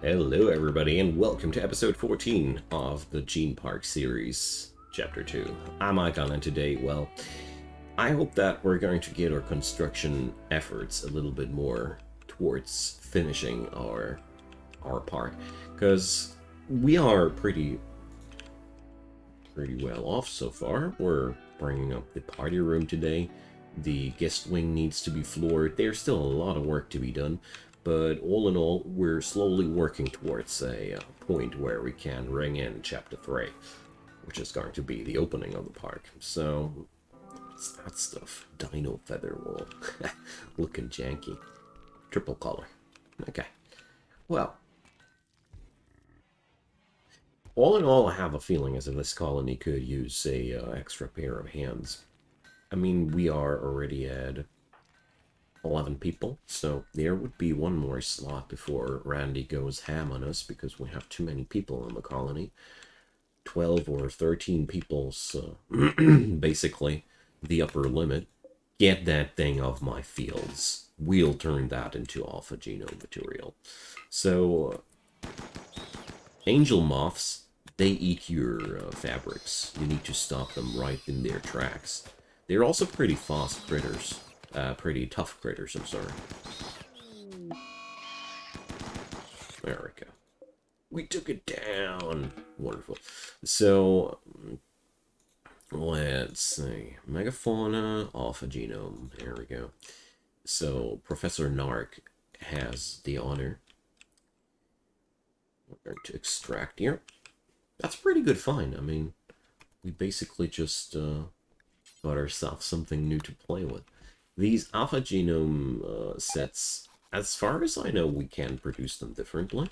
Hello everybody and welcome to episode 14 of the Gene Park series, chapter 2. I'm Icon and today, well, I hope that we're going to get our construction efforts a little bit more towards finishing our park, because we are pretty well off so far. We're bringing up the party room today. The guest wing needs to be floored. There's still a lot of work to be done. But all in all, we're slowly working towards a point where we can ring in Chapter 3, which is going to be the opening of the park. So, what's that stuff? Dino feather wool. Looking janky. Triple color. Okay. Well, all in all, I have a feeling as if this colony could use a extra pair of hands. I mean, we are already at 11 people, so there would be one more slot before Randy goes ham on us because we have too many people in the colony. 12 or 13 people's basically the upper limit. Get that thing off my fields. We'll turn that into alpha genome material. So, angel moths, they eat your fabrics. You need to stop them right in their tracks. They're also pretty fast critters. Pretty tough critters, I'm sorry. There we go. We took it down. Wonderful. So, let's see. Megafauna, alpha genome. There we go. So, Professor Narc has the honor. We're going to extract here. That's a pretty good find. I mean, we basically just got ourselves something new to play with. These alpha genome sets, as far as I know, we can produce them differently.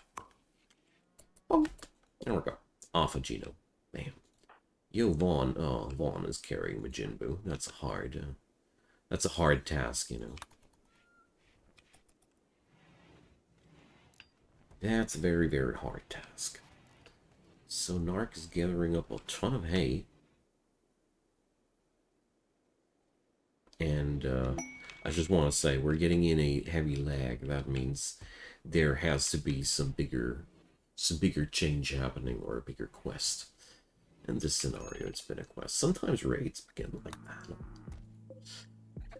Oh, there we go. Alpha genome. Bam. Yo, Vaughn. Oh, Vaughn is carrying Majinbu. That's a hard task, you know. That's a very, very hard task. So Narc is gathering up a ton of hay. And I just want to say, we're getting in a heavy lag. That means there has to be some bigger change happening, or a bigger quest. In this scenario, it's been a quest. Sometimes raids begin like that.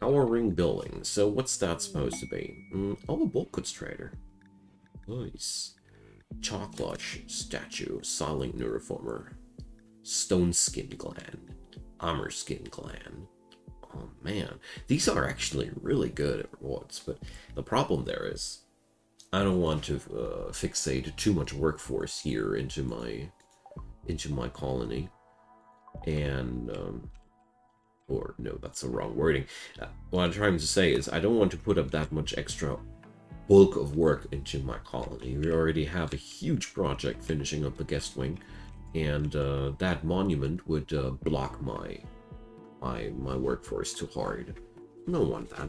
Our ring building. So what's that supposed to be? Oh, a bulk goods trader. Nice. Chocolate statue, silent neuroformer, stone skin gland, armor skin gland. Oh man, these are actually really good at rewards, but the problem there is I don't want to fixate too much workforce here into my colony, and or no, that's the wrong wording. What I'm trying to say is I don't want to put up that much extra bulk of work into my colony. We already have a huge project finishing up the guest wing, and that monument would block my workforce too hard. I don't want that.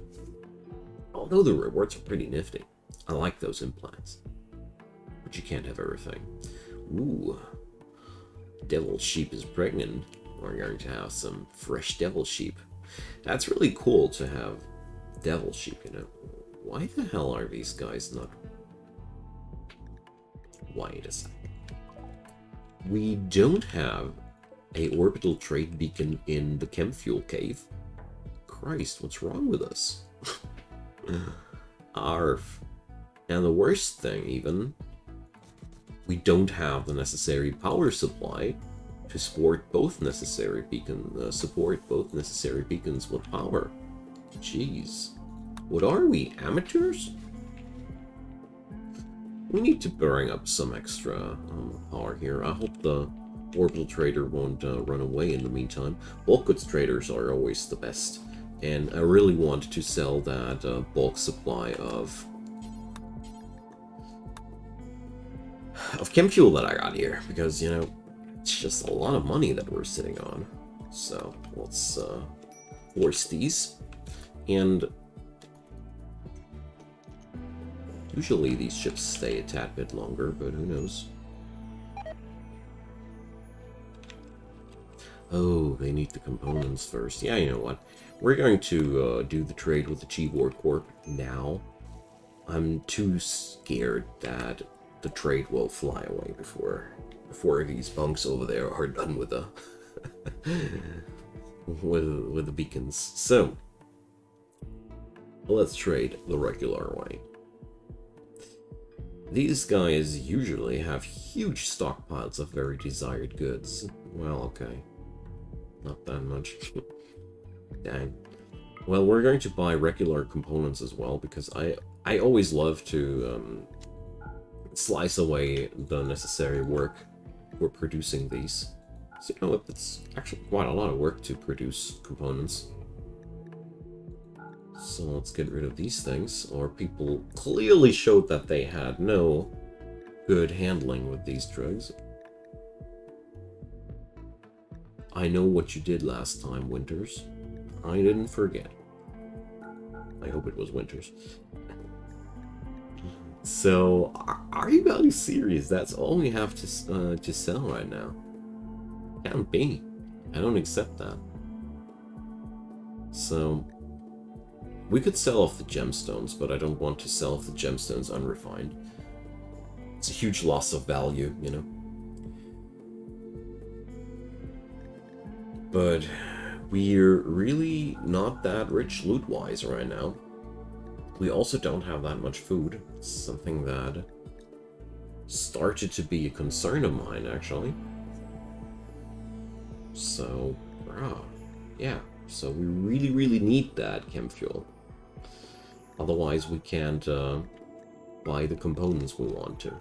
Although the rewards are pretty nifty. I like those implants. But you can't have everything. Ooh. Devil sheep is pregnant. We're going to have some fresh devil sheep. That's really cool to have devil sheep, you know. Why the hell are these guys not... Wait a second. We don't have a orbital trade beacon in the chem fuel cave. Christ, what's wrong with us? Arf. And the worst thing, even, we don't have the necessary power supply to support both necessary beacons with power. Jeez. What are we, amateurs? We need to bring up some extra power here. I hope the orbital trader won't run away in the meantime. Bulk goods traders are always the best, and I really want to sell that bulk supply of chem fuel that I got here, because, you know, it's just a lot of money that we're sitting on. So let's force these, and usually these ships stay a tad bit longer, but who knows. Oh, they need the components first. Yeah, you know what? We're going to do the trade with the G-War Corp now. I'm too scared that the trade will fly away before these bunks over there are done with the with the beacons. So let's trade the regular way. These guys usually have huge stockpiles of very desired goods. Well, okay. Not that much. Dang. Well, we're going to buy regular components as well, because I always love to slice away the necessary work for producing these. So, you know what, it's actually quite a lot of work to produce components. So let's get rid of these things, or people clearly showed that they had no good handling with these drugs. I know what you did last time, Winters. I didn't forget. I hope it was Winters. So, are you guys serious? That's all we have to sell right now. Can't be. I don't accept that. So, we could sell off the gemstones, but I don't want to sell off the gemstones unrefined. It's a huge loss of value, you know. But we're really not that rich loot-wise right now. We also don't have that much food. It's something that started to be a concern of mine, actually. So, yeah. So we really, really need that chem fuel. Otherwise, we can't buy the components we want to.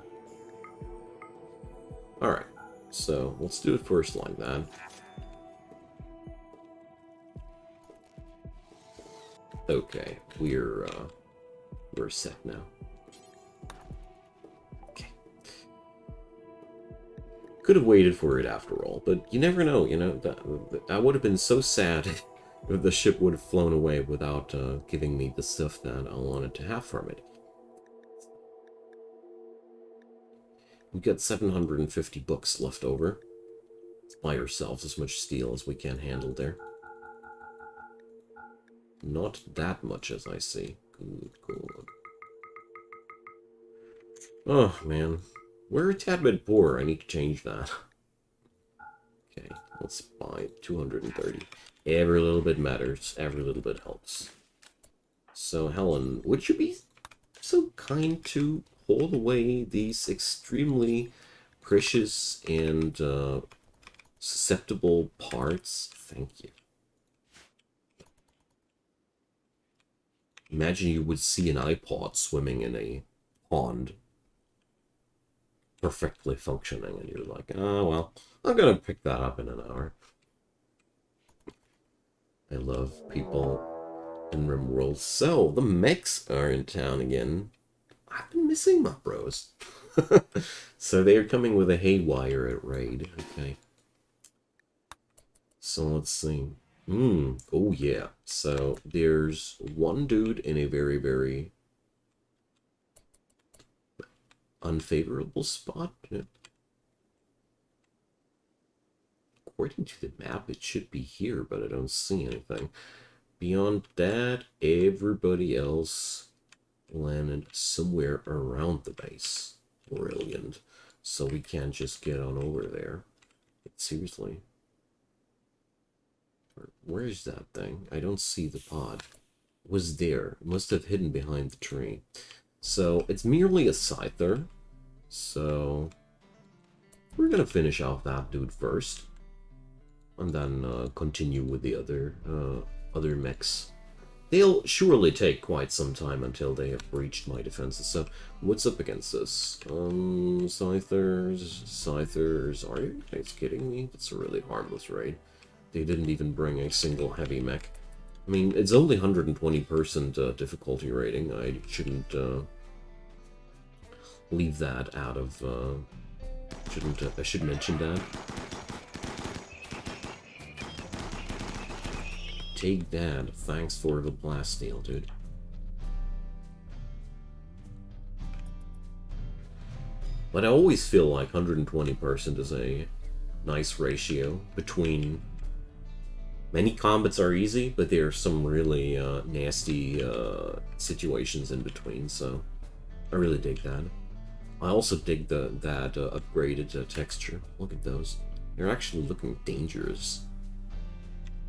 Alright, so let's do it first like that. Okay, we're set now. Okay. Could have waited for it after all, but you never know, you know, I would have been so sad if the ship would have flown away without giving me the stuff that I wanted to have from it. We got 750 books left over. Let's buy ourselves as much steel as we can handle there. Not that much, as I see. Good, good. Oh, man. We're a tad bit poor. I need to change that. Okay, let's buy 230. Every little bit matters. Every little bit helps. So, Helen, would you be so kind to hold away these extremely precious and susceptible parts? Thank you. Imagine you would see an iPod swimming in a pond, perfectly functioning, and you're like, oh, well, I'm gonna pick that up in an hour. I love people in Rimworld. So, the mechs are in town again. I've been missing my bros. So they are coming with a haywire at raid. Okay. So let's see. Oh yeah. So there's one dude in a very, very unfavorable spot. According to the map, it should be here, but I don't see anything. Beyond that, everybody else landed somewhere around the base. Brilliant. So we can't just get on over there. But seriously. Where is that thing? I don't see the pod. It was there. It must have hidden behind the tree. So it's merely a scyther. So we're gonna finish off that dude first. And then continue with the other mechs. They'll surely take quite some time until they have breached my defenses. So, what's up against this? Scythers. Are you guys kidding me? It's a really harmless raid. They didn't even bring a single heavy mech. I mean, it's only 120% difficulty rating. I shouldn't leave that out of. I should mention that. Take that. Thanks for the plasteel, dude. But I always feel like 120% is a nice ratio between... Many combats are easy, but there are some really nasty situations in between, so I really dig that. I also dig that upgraded texture. Look at those. They're actually looking dangerous.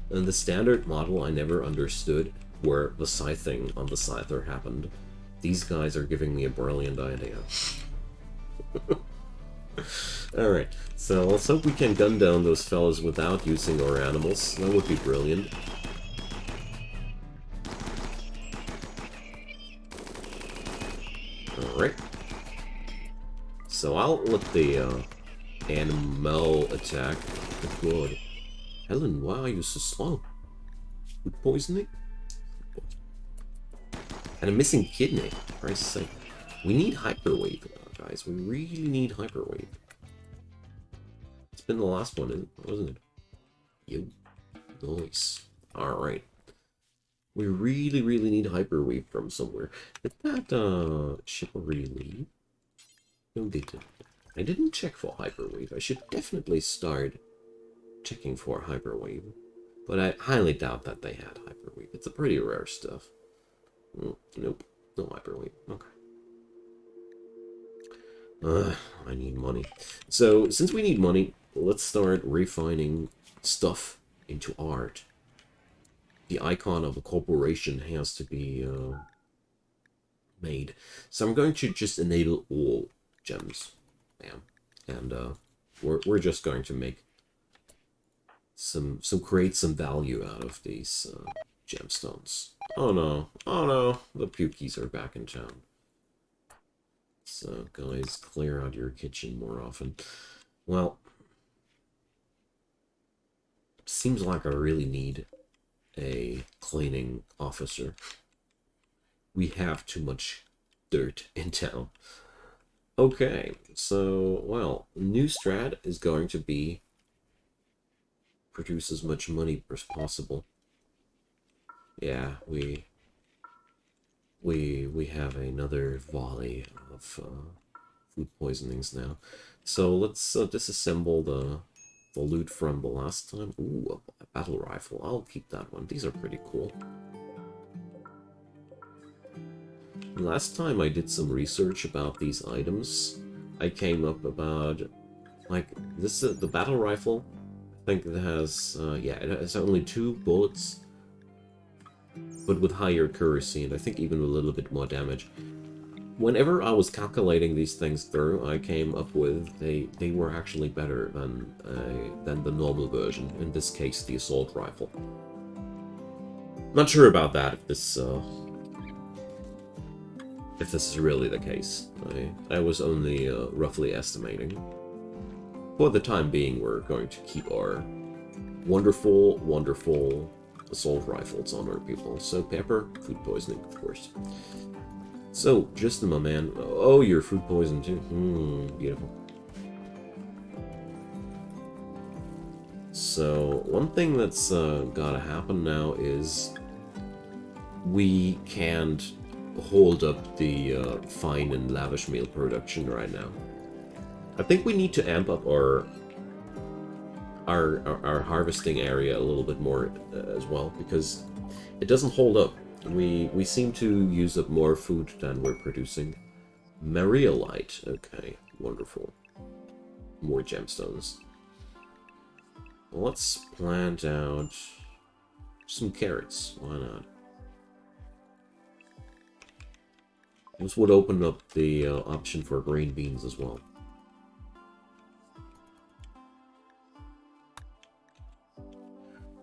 And the standard model I never understood where the scything on the scyther happened. These guys are giving me a brilliant idea. Alright, so let's hope we can gun down those fellas without using our animals. That would be brilliant. Alright. So I'll let the animal attack. Good. Helen, why are you so slow? Food poisoning? And a missing kidney, for Christ's sake. We need hyperwave, guys. We really need hyperwave. It's been the last one, wasn't it? Yo. Nice. Alright. We really, really need hyperwave from somewhere. Did that ship already leave? No, they didn't. I didn't check for hyperwave. I should definitely start checking for hyperwave. But I highly doubt that they had hyperwave. It's a pretty rare stuff. Nope. No hyperwave. Okay. I need money. So, since we need money, let's start refining stuff into art. The icon of a corporation has to be made. So I'm going to just enable all gems. Bam. And we're just going to make create some value out of these gemstones. Oh no, the Pukies are back in town. So guys, clear out your kitchen more often. Well, seems like I really need a cleaning officer. We have too much dirt in town. Okay, so, well, new strat is going to be produce as much money as possible. Yeah, we have another volley of food poisonings now. So let's disassemble the loot from the last time. Ooh, a battle rifle. I'll keep that one. These are pretty cool. Last time I did some research about these items, I came up about, like, this the battle rifle. I think it has, yeah, it has only 2 bullets, but with higher accuracy, and I think even a little bit more damage. Whenever I was calculating these things through, I came up with they were actually better than the normal version. In this case, the assault rifle. Not sure about that. If this is really the case, I was only roughly estimating. For the time being, we're going to keep our wonderful, wonderful assault rifles on our people. So pepper, food poisoning, of course. So, Justin, my man. Oh, you're food poisoned too. Beautiful. So, one thing that's gotta happen now is we can't hold up the fine and lavish meal production right now. I think we need to amp up our harvesting area a little bit more as well, because it doesn't hold up. We seem to use up more food than we're producing. Mariolite. Okay, wonderful. More gemstones. Let's plant out some carrots. Why not? This would open up the option for green beans as well.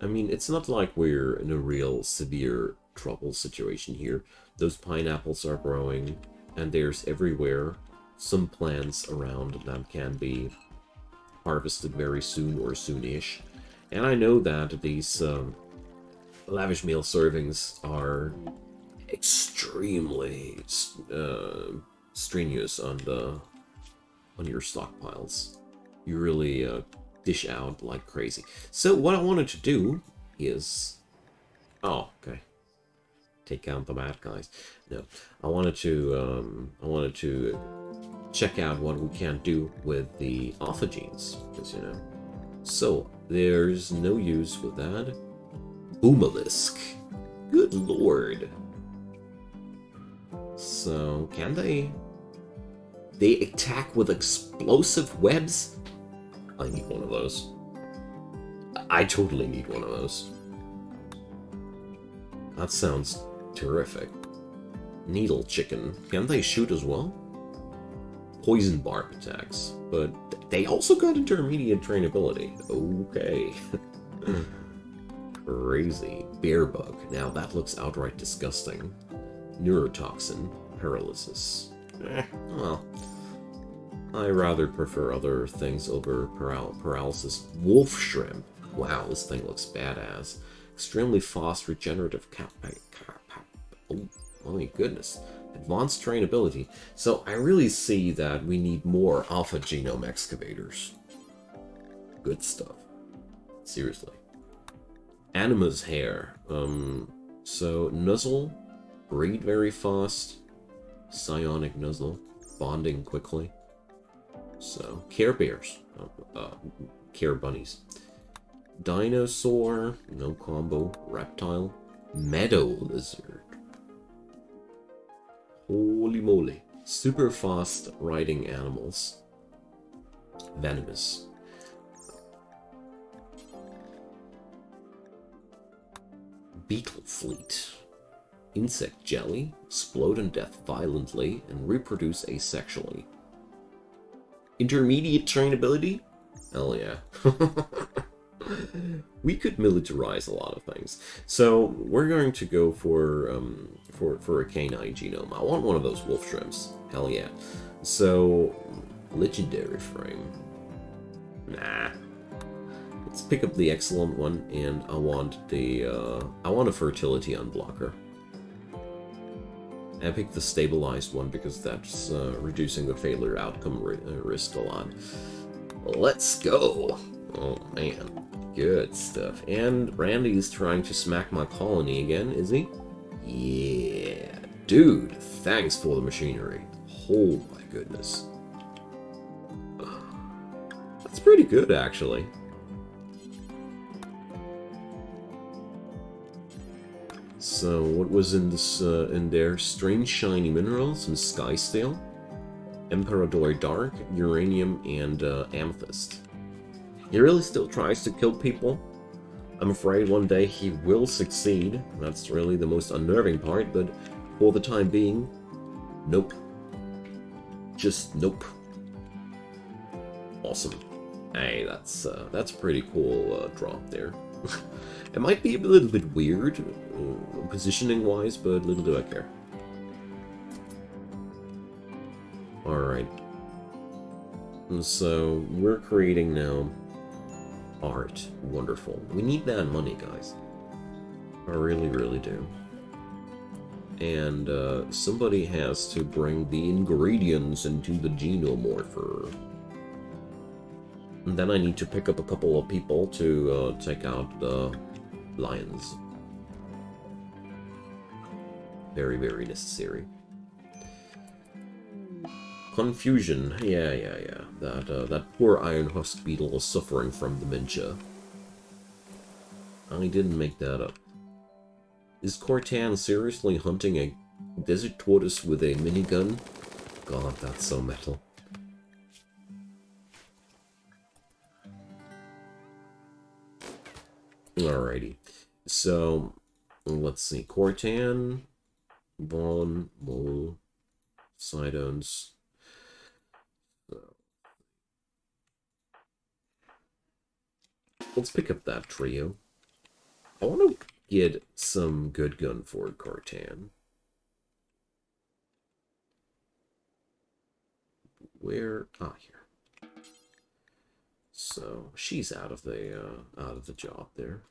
I mean, it's not like we're in a real severe trouble situation here. Those pineapples are growing, and there's everywhere some plants around that can be harvested very soon or soonish. And I know that these lavish meal servings are extremely strenuous on your stockpiles. You really dish out like crazy. So what I wanted to do is, oh, okay, take out the bad guys. No, I wanted to check out what we can do with the alpha genes, because you know. So there's no use with that. Boomalisk. Good lord. So can they They attack with explosive webs? I need one of those. I totally need one of those. That sounds terrific. Needle chicken. Can they shoot as well? Poison barb attacks. But they also got intermediate trainability. Okay. Crazy. Bear bug. Now that looks outright disgusting. Neurotoxin. Paralysis. Well. I rather prefer other things over paralysis. Wolf shrimp. Wow, this thing looks badass. Extremely fast regenerative oh my goodness. Advanced trainability. So I really see that we need more alpha genome excavators. Good stuff. Seriously. Anima's hair. So Nuzzle. Breed very fast. Psionic Nuzzle. Bonding quickly. So, Care Bears. Care Bunnies. Dinosaur. No combo. Reptile. Meadow Lizard. Holy moly. Super fast riding animals. Venomous. Beetle Fleet. Insect jelly. Explode in death violently and reproduce asexually. Intermediate trainability? Hell yeah. We could militarize a lot of things. So we're going to go for a canine genome. I want one of those wolf shrimps. Hell yeah. So legendary frame. Nah. Let's pick up the excellent one, and I want a fertility unblocker. I picked the stabilized one because that's reducing the failure outcome risk a lot. Let's go! Oh man, good stuff. And Randy's trying to smack my colony again, is he? Yeah, dude, thanks for the machinery. Oh my goodness. That's pretty good, actually. So, what was in this, in there? Strange shiny minerals, some sky steel, Emperador Dark, uranium, and amethyst. He really still tries to kill people. I'm afraid one day he will succeed. That's really the most unnerving part, but for the time being, nope. Just nope. Awesome. Hey, that's pretty cool drop there. It might be a little bit weird, positioning-wise, but little do I care. Alright. So, we're creating now art. Wonderful. We need that money, guys. I really, really do. And somebody has to bring the ingredients into the genomorpher. And then I need to pick up a couple of people to take out the lions. Very, very necessary. Confusion. Yeah. That poor Iron Husk beetle is suffering from dementia. I didn't make that up. Is Cortan seriously hunting a desert tortoise with a minigun? God, that's so metal. Alrighty. So, let's see. Cortan, Vaughn, Mole, Sidearms. Let's pick up that trio. I want to get some good gun for Cortan. Where? Ah, here. So she's out of the job there.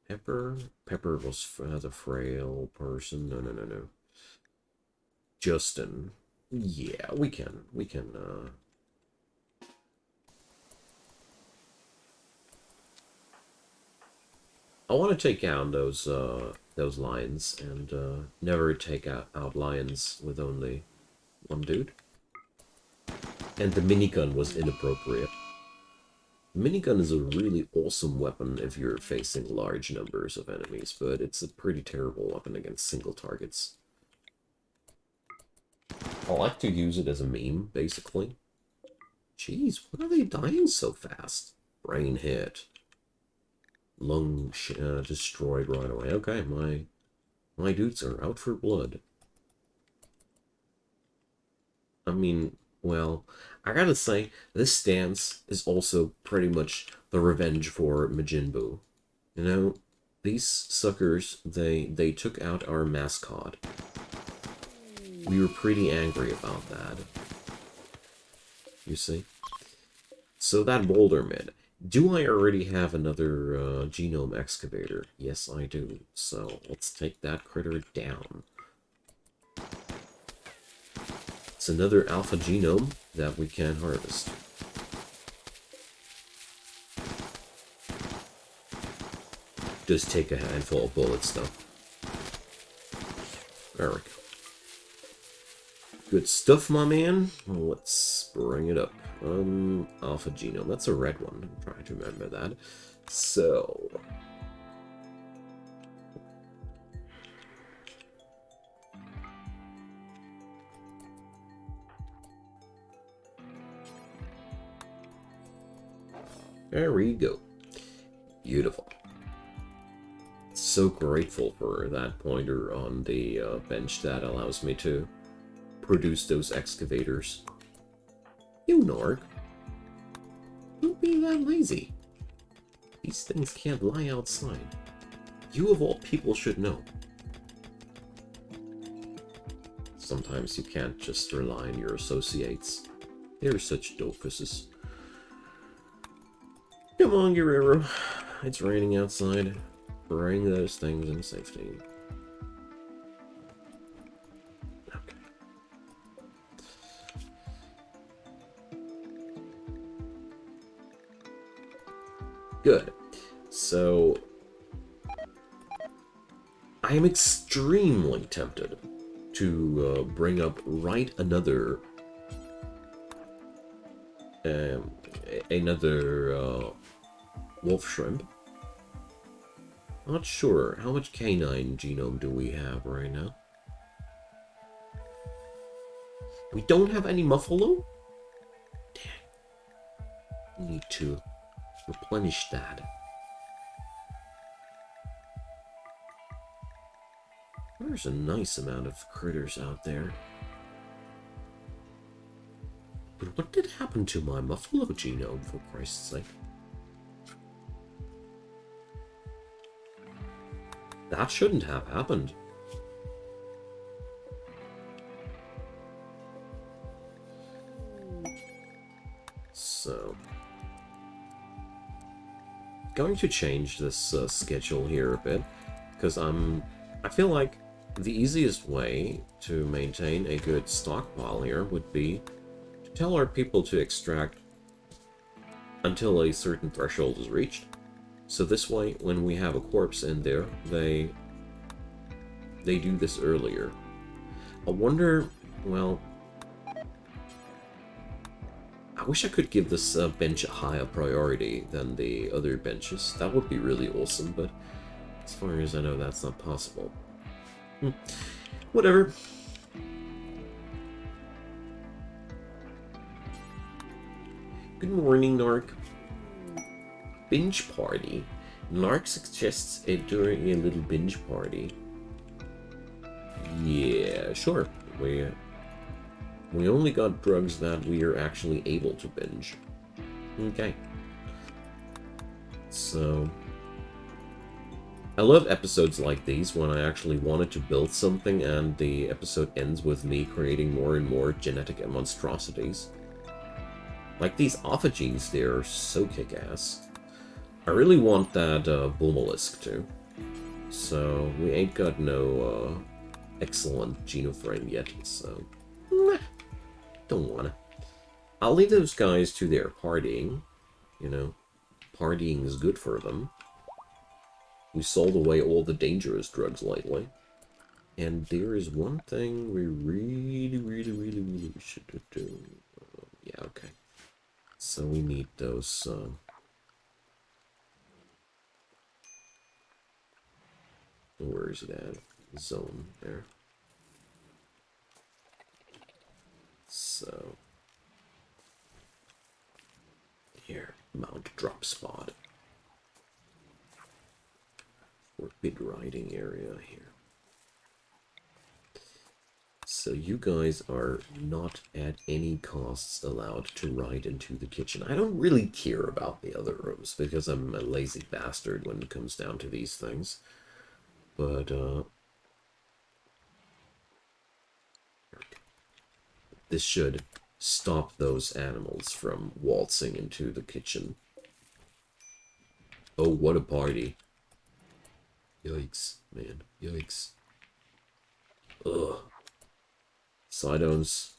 Pepper has a frail person. No. Justin. Yeah, we can. I want to take out those lions and never take out lions with only one dude. And the minigun was inappropriate. The minigun is a really awesome weapon if you're facing large numbers of enemies, but it's a pretty terrible weapon against single targets. I like to use it as a meme, basically. Jeez, why are they dying so fast? Brain hit. Lung destroyed right away. Okay, my dudes are out for blood. I mean, well, I gotta say, this stance is also pretty much the revenge for Majin Buu. You know, these suckers, they took out our mascot. We were pretty angry about that. You see? So that boulder mid. Do I already have another genome excavator? Yes, I do. So let's take that critter down. It's another alpha genome that we can harvest. Does take a handful of bullets, though. There we go. Good stuff, my man. Let's bring it up. Alpha genome. That's a red one. I'm trying to remember that. So... there we go. Beautiful. So grateful for that pointer on the bench that allows me to produce those excavators. You Norg. Don't be that lazy. These things can't lie outside. You of all people should know. Sometimes you can't just rely on your associates. They're such doofuses. Come on, Guerrero. It's raining outside. Bring those things in safety. Okay. Good. So... I am extremely tempted to bring up another wolf shrimp. Not sure. How much canine genome do we have right now? We don't have any muffalo? Dang. Need to replenish that. There's a nice amount of critters out there. But what did happen to my muffalo genome, for Christ's sake? That shouldn't have happened. So... going to change this schedule here a bit, because I feel like the easiest way to maintain a good stockpile here would be to tell our people to extract until a certain threshold is reached. So this way, when we have a corpse in there, they do this earlier. I wonder, well... I wish I could give this bench a higher priority than the other benches. That would be really awesome, but as far as I know, that's not possible. Whatever. Good morning, Narc. Binge party. Narc suggests it during a little binge party. Yeah, sure. We only got drugs that we are actually able to binge. Okay. So... I love episodes like these when I actually wanted to build something and the episode ends with me creating more and more genetic monstrosities. Like these alpha genes, they are so kick-ass. I really want that bull mollusk too. So we ain't got no excellent genoframe yet, so don't wanna. I'll leave those guys to their partying. You know, partying is good for them. We sold away all the dangerous drugs lately. And there is one thing we really should do. Yeah, okay. So we need those... where is it at? Zone there. So, here, mount drop spot. Forbid riding area here. So you guys are not at any costs allowed to ride into the kitchen. I don't really care about the other rooms because I'm a lazy bastard when it comes down to these things. But, this should stop those animals from waltzing into the kitchen. Oh, what a party. Yikes, man. Yikes. Ugh. Sidearms.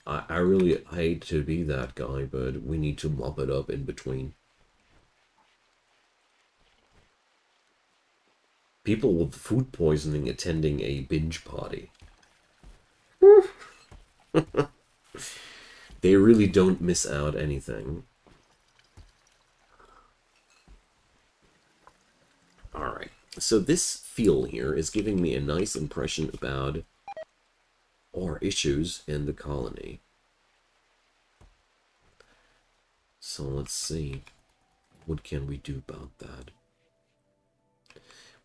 I really hate to be that guy, but we need to mop it up in between. People with food poisoning attending a binge party. They really don't miss out anything. Alright, so this feel here is giving me a nice impression about our issues in the colony. So let's see, what can we do about that?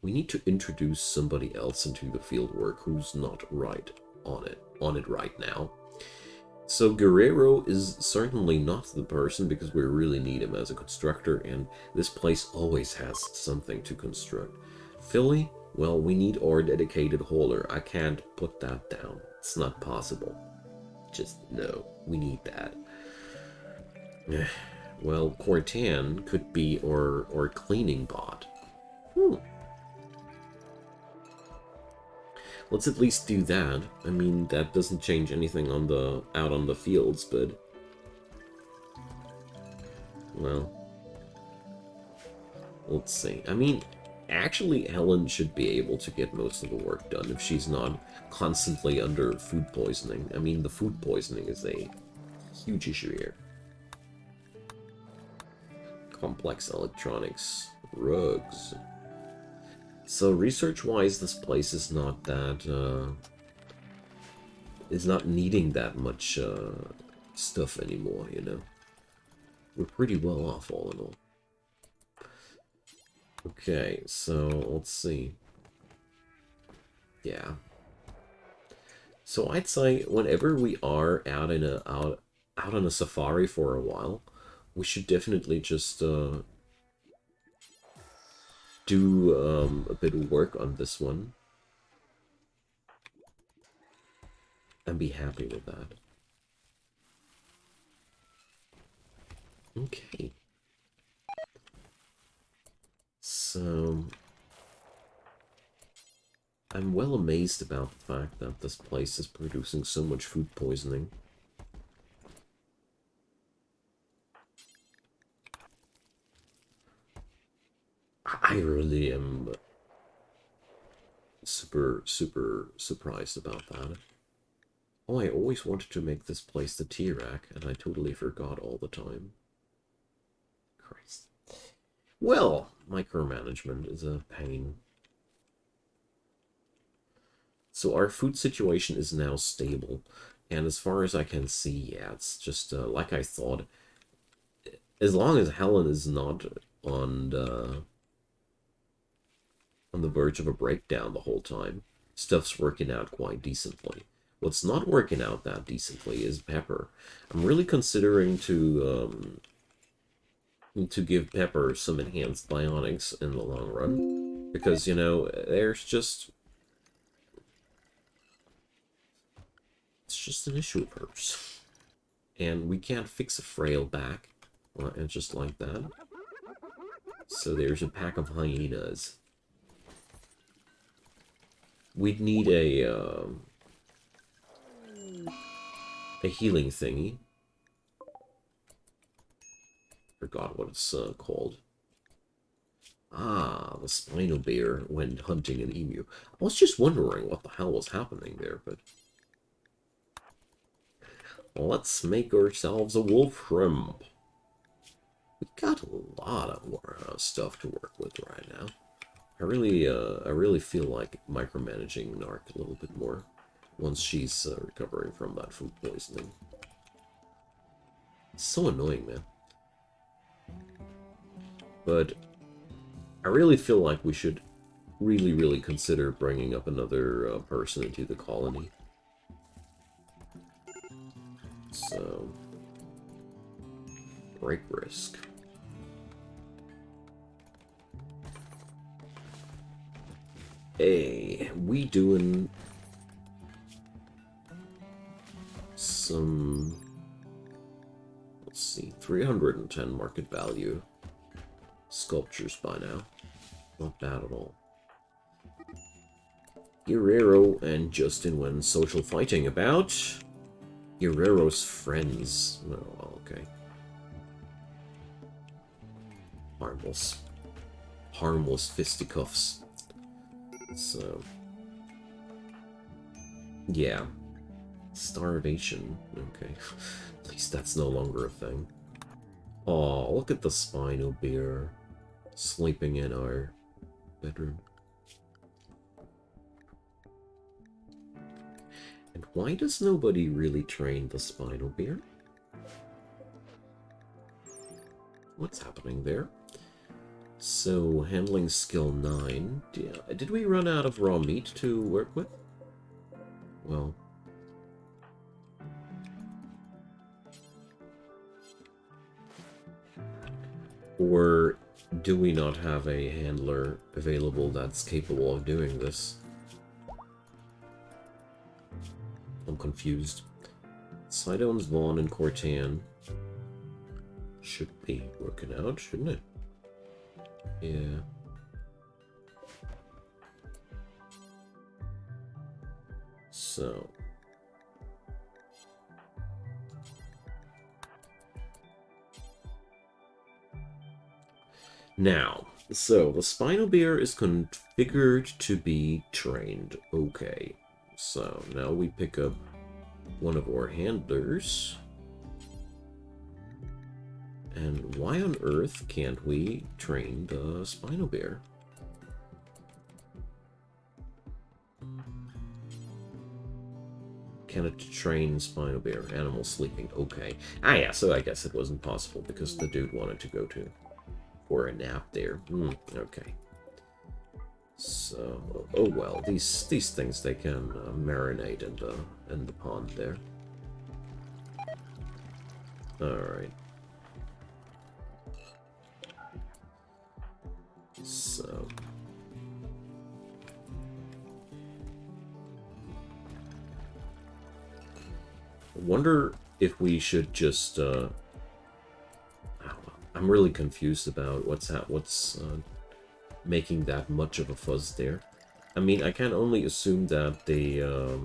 We need to introduce somebody else into the fieldwork who's not right on it right now. So Guerrero is certainly not the person because we really need him as a constructor, and this place always has something to construct. Philly, well, we need our dedicated hauler. I can't put that down. It's not possible. Just no, we need that. Well, Cortan could be our cleaning bot. Let's at least do that. I mean, that doesn't change anything on the out on the fields, but well, let's see. I mean, actually, Helen should be able to get most of the work done if she's not constantly under food poisoning. I mean, the food poisoning is a huge issue here. Complex electronics, rugs. So research-wise, this place is not that, is not needing that much, stuff anymore, you know? We're pretty well off, all in all. Okay, so, let's see. Yeah. So I'd say, whenever we are out on a safari for a while, we should definitely just, do a bit of work on this one and be happy with that. Okay. So I'm well amazed about the fact that this place is producing so much food poisoning. I really am super surprised about that. Oh, I always wanted to make this place the tea rack, and I totally forgot all the time. Christ. Well, micromanagement is a pain. So our food situation is now stable, and as far as I can see, yeah, it's just like I thought. As long as Helen is not on the verge of a breakdown the whole time, stuff's working out quite decently. What's not working out that decently is Pepper. I'm really considering to give Pepper some enhanced bionics in the long run, because, you know, there's just... it's just an issue of hers. And we can't fix a frail back, and just like that. So there's a pack of hyenas. We'd need a healing thingy. Forgot what it's called. Ah, the Spino Bear when hunting an emu. I was just wondering what the hell was happening there, but... let's make ourselves a wolf shrimp. We got a lot of stuff to work with right now. I really feel like micromanaging Narc a little bit more once she's recovering from that food poisoning. It's so annoying, man. But I really feel like we should really consider bringing up another person into the colony. So, break risk. Hey, we doing some, let's see, 310 market value sculptures by now. Not bad at all. Guerrero and Justin win social fighting about Guerrero's friends. Oh, okay. Harmless. Harmless fisticuffs. So, yeah. Starvation. Okay. At least that's no longer a thing. Oh, look at the Spino Bear sleeping in our bedroom. And why does nobody really train the Spino Bear? What's happening there? So, handling skill 9. Did we run out of raw meat to work with? Well. Or do we not have a handler available that's capable of doing this? I'm confused. Sidearms, Vaughn, and Cortan should be working out, shouldn't it? Yeah. So. Now, so the Spino Bear is configured to be trained. Okay. So now we pick up one of our handlers. And why on earth can't we train the Spino Bear? Cannot train Spino Bear. Animal sleeping. Okay. Ah yeah, so I guess it wasn't possible because the dude wanted to go for a nap there. Okay. So, oh well, these things, they can marinate in the pond there. Alright. So. I wonder if we should just, I'm really confused about what's making that much of a fuzz there. I mean, I can only assume that the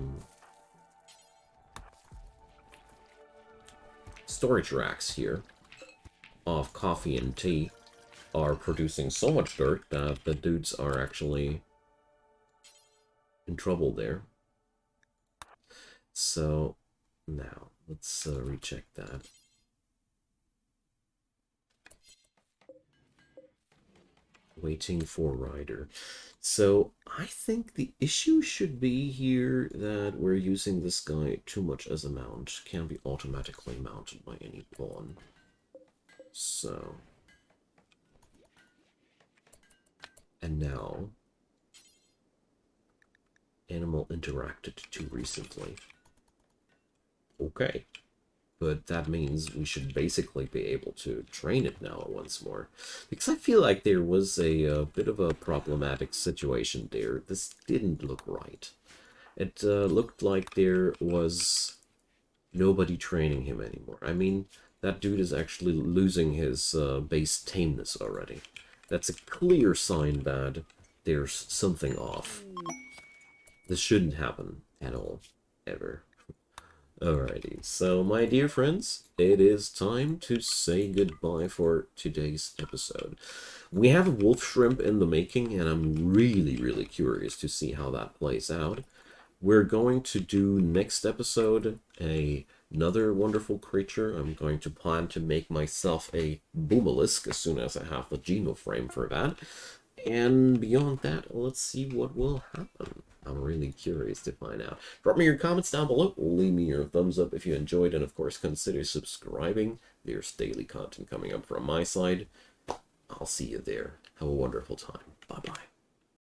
storage racks here of coffee and tea are producing so much dirt that the dudes are actually in trouble there. So, now, let's recheck that. Waiting for rider. So, I think the issue should be here that we're using this guy too much as a mount. Can't be automatically mounted by any pawn. So. And now. Animal interacted too recently. Okay. But that means we should basically be able to train it now once more. Because I feel like there was a bit of a problematic situation there. This didn't look right. It looked like there was nobody training him anymore. I mean, that dude is actually losing his base tameness already. That's a clear sign that there's something off. This shouldn't happen at all, ever. Alrighty, so my dear friends, it is time to say goodbye for today's episode. We have a wolf shrimp in the making, and I'm really curious to see how that plays out. We're going to do next episode another wonderful creature. I'm going to plan to make myself a boomalisk as soon as I have the genome frame for that. And beyond that, let's see what will happen. I'm really curious to find out. Drop me your comments down below. Leave me your thumbs up if you enjoyed. And, of course, consider subscribing. There's daily content coming up from my side. I'll see you there. Have a wonderful time. Bye-bye.